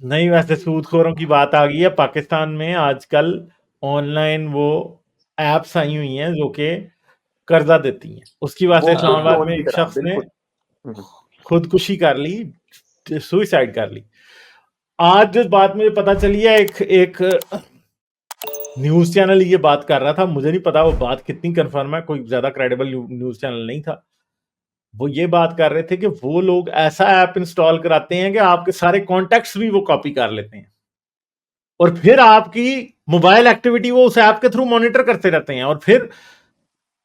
नहीं, वैसे सूदखोरों की बात आ गई है पाकिस्तान में आजकल। ऑनलाइन वो एप्स आई हुई हैं जो कि कर्जा देती हैं। उसकी वजह से वो गोल्ड इस्लामाबाद लोन में की एक तरह, शख्स ने बिल्कुल। हम्म। खुदकुशी कर ली, सुइसाइड कर ली। आज जिस बात मुझे पता चली है, एक एक न्यूज चैनल ये बात कर रहा था, मुझे नहीं पता वो बात कितनी कंफर्म है, कोई ज्यादा क्रेडिबल न्यूज चैनल नहीं था। वो ये बात कर रहे थे कि वो लोग ऐसा ऐप इंस्टॉल कराते हैं कि आपके सारे कॉन्टैक्ट्स भी वो कॉपी कर लेते हैं, और फिर आपकी मोबाइल एक्टिविटी वो उस ऐप के थ्रू मॉनिटर करते रहते हैं, और फिर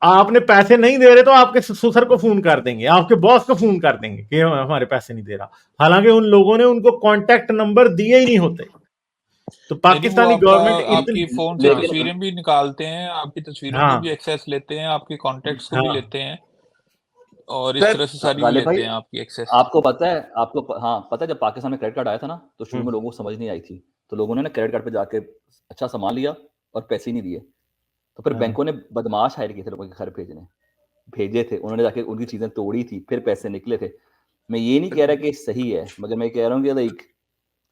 आपने पैसे नहीं दे रहे तो आपके ससुर को फोन कर देंगे, आपके बॉस को फोन कर देंगे कि हमारे पैसे नहीं दे रहा, हालांकि उन लोगों ने उनको कॉन्टैक्ट नंबर दिए ही नहीं होते। तो नहीं वो पाकिस्तानी आपका गवर्नमेंट आपकी इतनी, फोन से हाँ लेकिन तस्वीरें भी निकालते हैं, आपकी तस्वीरों की भी हाँ एक्सेस लेते हैं, आपके कॉन्टेक्ट्स को भी हाँ लेते हैं, और इस सर, तरह से सारी भी गालिब लेते भाई, हैं आपकी एक्सेस। आपको पता है, हाँ पता है, जब पाकिस्तान में क्रेडिट कार्ड आया था ना, तो शुरू हम्म, में लोगों को समझ नहीं आई थी। तो लोगों ने ना क्रेडिट कार्ड पे जाके अच्छा सामान लिया और पैसे ही नहीं दिए। तो फिर हाँ बैंकों ने बदमाश हायर किए थे लोगों के घर भेजे थे, उन्होंने जाके उनकी चीज़ें तोड़ी थी, फिर पैसे निकले थे। मैं ये नहीं कह रहा कि सही है, मगर मैं कह रहा हूँ कि लाइक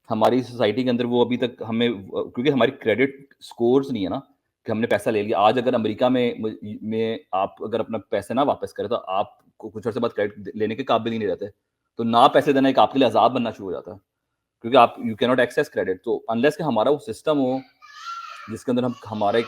हमारी सोसाइटी के अंदर वो अभी तक हमें, क्योंकि हमारी क्रेडिट स्कोर्स नहीं है ना, कि हमने पैसा ले लिया। आज अगर अमेरिका में आप अगर अपना पैसे ना वापस करें, तो आपको कुछ अर्से बाद क्रेडिट लेने के काबिल ही नहीं रहते। तो ना पैसे देना एक आपके लिए अजाब बनना शुरू हो जाता है, क्योंकि आप you can not access credit. तो अनलेस कि हमारा वो सिस्टम हो जिसके अंदर हम हमारा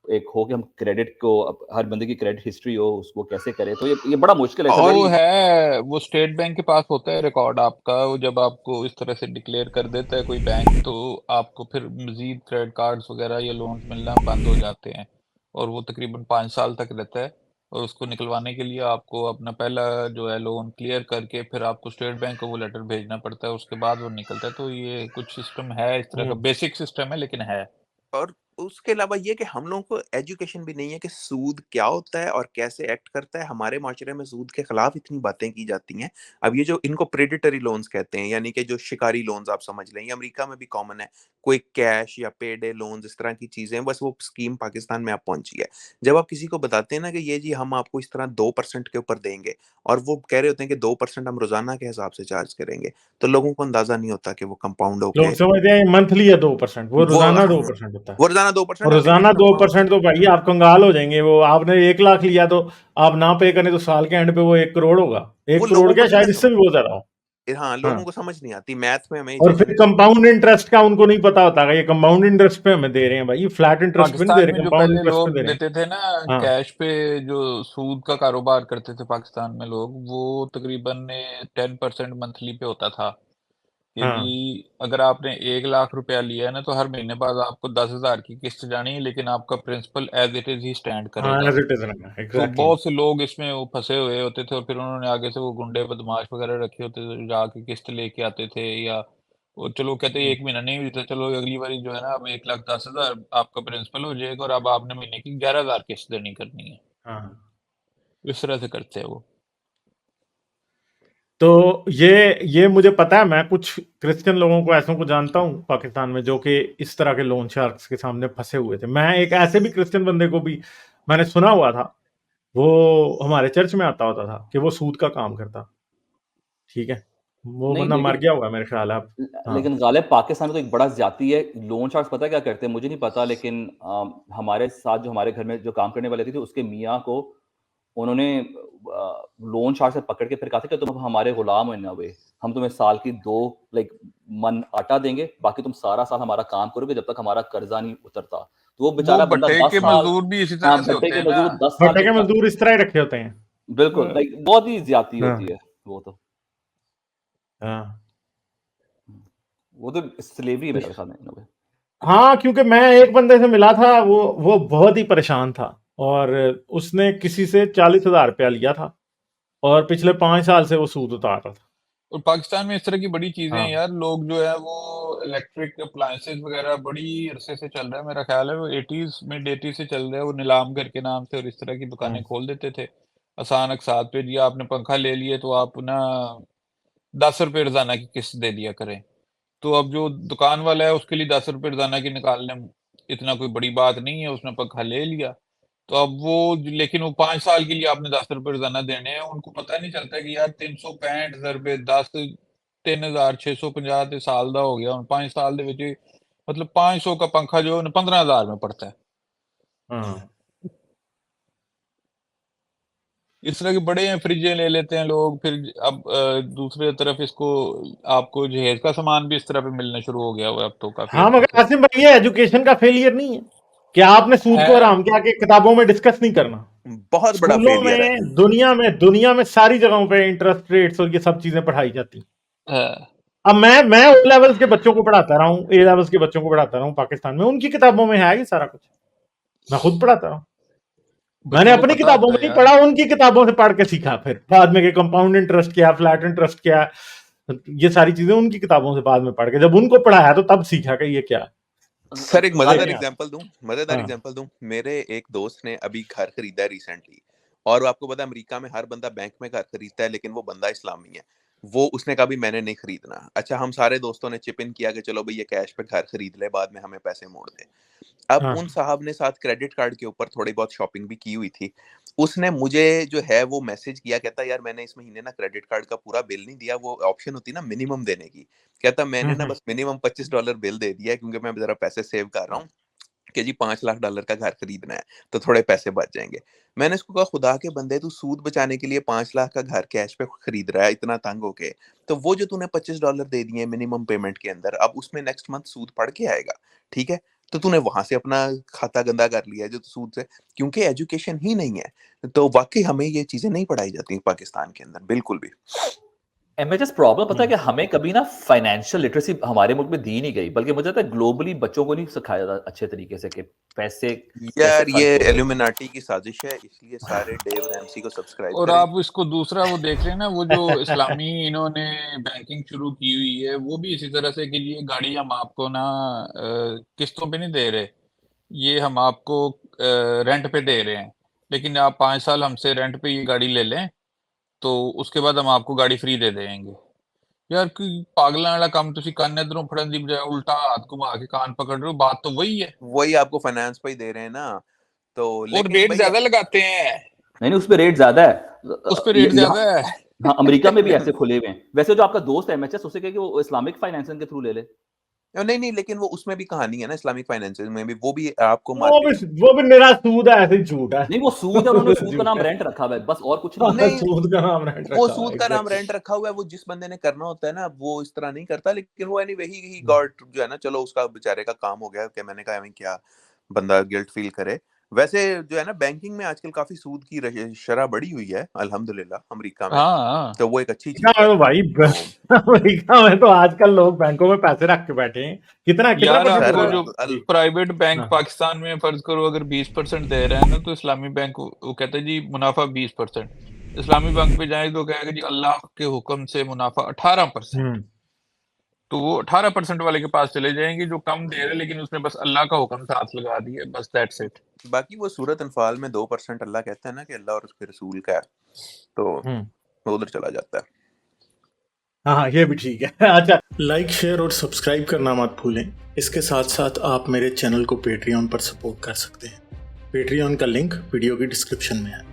एक हो कि हम क्रेडिट को हर बंदे की क्रेडिट हिस्ट्री हो, उसको कैसे करें, तो ये बड़ा मुश्किल है, और वो बड़ी। है, वो स्टेट बैंक के पास होता है रिकॉर्ड आपका, वो जब आपको इस तरह से डिक्लेयर कर देता है कोई बैंक, तो आपको फिर मजीद क्रेडिट कार्ड्स वगैरह या लोन्स मिलना बंद हो जाते हैं, और वो तकरीबन 5 साल तक रहता है। और उसको निकलवाने के लिए आपको अपना पहला जो है लोन क्लियर करके फिर आपको स्टेट बैंक को वो लेटर भेजना पड़ता है, उसके बाद वो निकलता है। तो ये कुछ सिस्टम है, इस तरह का हम्म। बेसिक सिस्टम है, लेकिन है। और उसके अलावा ये कि हम लोगों को एजुकेशन भी नहीं है कि सूद क्या होता है और कैसे एक्ट करता है। हमारे माशरे में सूद के खिलाफ इतनी बातें की जाती हैं। अब ये जो इनको प्रेडिटरी लोन्स कहते हैं, यानी कि जो शिकारी लोन्स आप समझ लें, ये अमेरिका में भी कॉमन है। कोई कैश या पे डे लोन्स, इस तरह की चीजें, बस वो स्कीम पाकिस्तान में आप पहुंची है। जब आप किसी को बताते हैं ना कि ये जी हम आपको इस तरह 2% के ऊपर देंगे, और वो कह रहे होते हैं कि 2% हम रोजाना के हिसाब से चार्ज करेंगे, तो लोगों को अंदाजा नहीं होता कि वो कंपाउंड लोग होके समझते हैं मंथली है 2%, वो वो रोजाना 2% होता है। वो रोजाना और 2% और रोजाना इंटरेस्ट दो कंपाउंड। परसेंट तो भाई आप कंगाल हो जाएंगे। वो आपने 1 लाख लिया तो आप ना पे करें तो साल के एंड पे वो 1 करोड़ होगा। वो 1 करोड़ लोगों को क्या, नहीं ना शायद इससे समझ, भी बहुत ज्यादा हो। हाँ, हाँ, लोगों को समझ नहीं आती, मैथ में हमें ये और चीजें फिर नहीं। कंपाउंड इंटरेस्ट का उनको नहीं पता होता है, ये कंपाउंड इंटरेस्ट पे हमें दे रहे हैं भाई, फ्लैट इंटरेस्ट पे नहीं दे पाकिस्तान रहे, में जो कंपाउंड पहले इंटरेस्ट पे लोग दे रहे हैं। देते थे ना हाँ कैश पे, जो सूद का कारोबार करते थे पाकिस्तान में लोग, वो तकरीबन 10% मंथली पे होता था। कि जी हाँ अगर आपने 1 लाख रुपया लिया है ना, तो हर महीने बाद आपको 10,000 की किस्त जानी है, लेकिन आपका principal as it is he stand हाँ, करेगा। एज इट इज रहना, तो एग्जैक्टली। बहुत से लोग इसमें वो फंसे हुए होते थे, और फिर उन्होंने आगे से वो गुंडे बदमाश वगैरह रखे होते थे, जाके किस्त लेके आते थे, या वो चलो कहते 1 महीना नहीं भी था, चलो अगली बारी जो है ना, अब 1,10,000 आपका प्रिंसिपल हो जाएगा, और अब आपने महीने की 11,000 किस्त देनी करनी है। हाँ, इस तरह से करते हैं वो। तो ये मुझे पता है, मैं कुछ क्रिश्चियन लोगों को, ऐसों को जानता हूँ पाकिस्तान में जो कि इस तरह के लोन शार्क्स के सामने फंसे हुए थे। मैं एक ऐसे भी क्रिश्चियन बंदे को भी मैंने सुना हुआ था, वो हमारे चर्च में आता होता था, कि वो सूद का काम करता। ठीक है, वो नहीं, बंदा मर लेकिन गया हुआ है मेरे ख्याल है अब। हाँ लेकिन गालिब, पाकिस्तान में तो एक बड़ा ज्यादती है। लोन शार्क्स पता है क्या करते हैं, मुझे नहीं पता, लेकिन हमारे साथ जो हमारे घर में जो काम करने वाले थे, उसके मियाँ को उन्होंने लोन शार्क से पकड़ के फिर कहा था कि तुम अब हमारे गुलाम हो ना हुए, हम तुम्हें साल की 2 मन आटा देंगे, बाकी तुम सारा साल हमारा काम करोगे जब तक हमारा कर्जा नहीं उतरता। तो वो वो बेचारा बंदा भट्टे दस के साल मजदूर भी इसी हाँ, तरह से भट्टे होते के हैं ना। मजदूर 10 साल भट्टे के तक मजदूर इस तरह ही रखे होते हैं। बिल्कुल, बहुत ही ज्यादती हाँ होती है वो तो। हाँ वो तो स्लेवरी है मेरे ख्याल में, in a way। हाँ, क्योंकि मैं एक बंदे से मिला था, वो बहुत ही परेशान था, और उसने किसी से 40,000 रुपया लिया था, और पिछले 5 साल से वो सूद उतार रहा था। और पाकिस्तान में इस तरह की बड़ी चीजें हैं हाँ यार, लोग जो है वो इलेक्ट्रिक अप्लायंसेस वगैरह बड़ी अरसे से चल रहा है, मेरा ख्याल है वो 80s मिड 80s से चल रहा है, वो नीलाम घर के नाम से और इस तरह की दुकानें हाँ खोल देते थे। आसान अकसात पे जी आपने पंखा ले लिए, तो आप ना 10 रुपए रोजाना की किस्त दे दिया करें। तो अब जो दुकान वाला है उसके लिए 10 रुपए रोजाना की निकालने इतना कोई बड़ी बात नहीं है, उसने पंखा ले लिया। तो अब वो लेकिन वो 5 साल के लिए आपने 10 रुपए रोजाना देने हैं, उनको पता नहीं चलता कि यार 365 रुपए 10 3650 ਤੇ ਸਾਲ ਦਾ ਹੋ ਗਿਆ ਹੁਣ 5 ਸਾਲ ਦੇ ਵਿੱਚ मतलब 500 का पंखा जो है 15,000 में पड़ता है। हाँ इस तरह के बड़े हैं फ्रिजें ले लेते हैं लोग, फिर अब दूसरे तरफ इसको आपको जहेज का सामान भी इस तरह पे मिलना शुरू हो गया हुआ है अब तो काफी हाँ हद मगर तक। आसिम भाई ये एजुकेशन का फेलियर नहीं है क्या आपने सूद को है। हराम किया कि किताबों में डिस्कस नहीं करना? बहुत बड़ा स्कूलों फेलियर है। में दुनिया में सारी जगहों पे इंटरेस्ट रेट्स और ये सब चीजें पढ़ाई जाती हैं। है। अब मैं ओ लेवल्स के बच्चों को पढ़ाता रहा हूँ, ए लेवल्स के बच्चों को पढ़ाता रहा हूँ पाकिस्तान में, उनकी किताबों में है ये सारा कुछ, मैं खुद पढ़ाता रहा हूँ। मैंने बच्चों को अपनी पता किताबों होता में है नहीं यार। पढ़ा, उनकी किताबों से पढ़ के सीखा, फिर बाद में कि कंपाउंड इंटरेस्ट क्या, फ्लैट इंटरेस्ट क्या, ये सारी चीजें उनकी किताबों से बाद में पढ़ के, जब उनको पढ़ाया तो तब सीखा कि ये क्या। सर एक मजेदार हाँ। एग्जांपल दूं। मेरे एक दोस्त ने अभी घर खरीदा है रिसेंटली, और आपको पता है अमेरिका में हर बंदा बैंक में घर खरीदता है, लेकिन वो बंदा इस्लामी है। वो उसने कहा भी मैंने नहीं खरीदना। अच्छा, हम सारे दोस्तों ने चिप इन किया कि चलो भाई ये कैश पे घर खरीद ले, बाद में हमें पैसे मोड़ दे। अब हाँ। उन साहब ने साथ क्रेडिट कार्ड के ऊपर थोड़ी बहुत शॉपिंग भी की हुई थी। उसने मुझे जो है वो मैसेज किया, कहता यार मैंने इस महीने ना क्रेडिट कार्ड का पूरा बिल नहीं दिया, वो ऑप्शन होती ना मिनिमम देने की। कहता मैंने ना बस मिनिमम $25 बिल दे दिया है, क्योंकि मैं जरा पैसे सेव कर रहा हूँ कि जी $5 लाख का घर खरीदना है, तो थोड़े पैसे बच जाएंगे। मैंने इसको कहा खुदा के बंदे, तू सूद बचाने के लिए 5 लाख का घर कैश पे खरीद रहा है इतना तंग होके, तो वो जो तूने $25 दे दिए मिनिमम पेमेंट के अंदर, अब उसमें नेक्स्ट मंथ सूद पड़ के आएगा, ठीक है? तो तूने वहां से अपना खाता गंदा कर लिया है जो सूद से, क्योंकि एजुकेशन ही नहीं है। तो वाकई हमें ये चीजें नहीं पढ़ाई जाती पाकिस्तान के अंदर बिल्कुल भी। एमएचएस प्रॉब्लम पता है कि हमें कभी ना फाइनेंशियल लिटरेसी हमारे मुल्क में दी नहीं गई, बल्कि मुझे लगता है ग्लोबली बच्चों को नहीं सिखाया जाता अच्छे तरीके से कि पैसे यार कैसे ये खर्च होते हैं। एल्यूमिनाटी की साजिश है, इसलिए सारे डेव रैमसी को सब्सक्राइब और करें। आप इसको दूसरा वो देख रहे हैं ना, वो जो इस्लामी इन्होंने बैंकिंग शुरू की हुई है, वो भी इसी तरह से कि ये गाड़ी हम आपको ना किस्तों पे नहीं दे रहे, ये हम आपको रेंट पे दे रहे हैं, लेकिन आप 5 साल हमसे रेंट पे ये गाड़ी ले लें तो उसके बाद हम आपको गाड़ी फ्री दे देंगे। यार कोई पागलों वाला काम, तुसी कान इधरों फड़न दी बजाय उल्टा हाथ घुमा के कान पकड़ रहे हो, बात तो वही है। वही आपको फाइनेंस पे ही दे रहे हैं ना, तो और लेकिन रेट भाई ज्यादा लगाते हैं, नहीं उस पे रेट ज्यादा है, उस पे रेट ज्यादा है। हाँ अमेरिका में भी ऐसे खुले हुए हैं। वैसे जो आपका दोस्त है एमएचएस, उसे कहे कि वो इस्लामिक फाइनेंसिंग के थ्रू ले ले। नहीं, लेकिन वो उसमें भी कहानी है ना, इस्लामिक फाइनेंस में भी वो भी आपको वो भी निरा सूद है, ऐसे ही झूठ है। नहीं वो सूद है, उन्होंने सूद का नाम रेंट रखा हुआ है, बस और कुछ नहीं। नहीं, सूद का नाम रेंट वो रखा सूद का नाम रेंट रखा हुआ है, वो जिस बंदे ने करना होता है ना वो इस तरह नहीं करता, लेकिन वो एनीवे ही गॉट जो है ना, चलो उसका बेचारे का काम हो गया कि मैंने कहा क्या बंदा गिल्ट फील करे। वैसे जो है ना बैंकिंग में आजकल काफी सूद की शरह बढ़ी हुई है अल्हम्दुलिल्लाह अमेरिका में, हाँ तो वो एक अच्छी चीज अमेरिका है। में भाई अमेरिका में तो आजकल लोग बैंकों में पैसे रख के बैठे हैं। कितना यार परसेंट आपको बोला? जो प्राइवेट बैंक हाँ। पाकिस्तान में फर्ज करो अगर 20% दे रहे हैं ना, तो इस्लामी बैंक वो कहता है जी मुनाफा 20%, इस्लामी बैंक पे जाए तो कहेगा जी अल्लाह के हुक्म से मुनाफा 18%, तो वो 18% वाले के पास चले जाएंगे जो कम दे रहे, लेकिन उसने बस अल्लाह का हुक्म साथ लगा दिया, बस दैट्स इट। बाकी वो सूरत अनफाल में 2% अल्लाह कहता है ना कि अल्लाह और उसके रसूल का है, तो वो उधर चला जाता है। हाँ ये भी ठीक है। अच्छा, लाइक शेयर और सब्सक्राइब करना मत भूलें। इसके साथ साथ आप मेरे चैनल को पेट्रियन पर सपोर्ट कर सकते हैं। पेट्रियन का लिंक वीडियो की डिस्क्रिप्शन में है।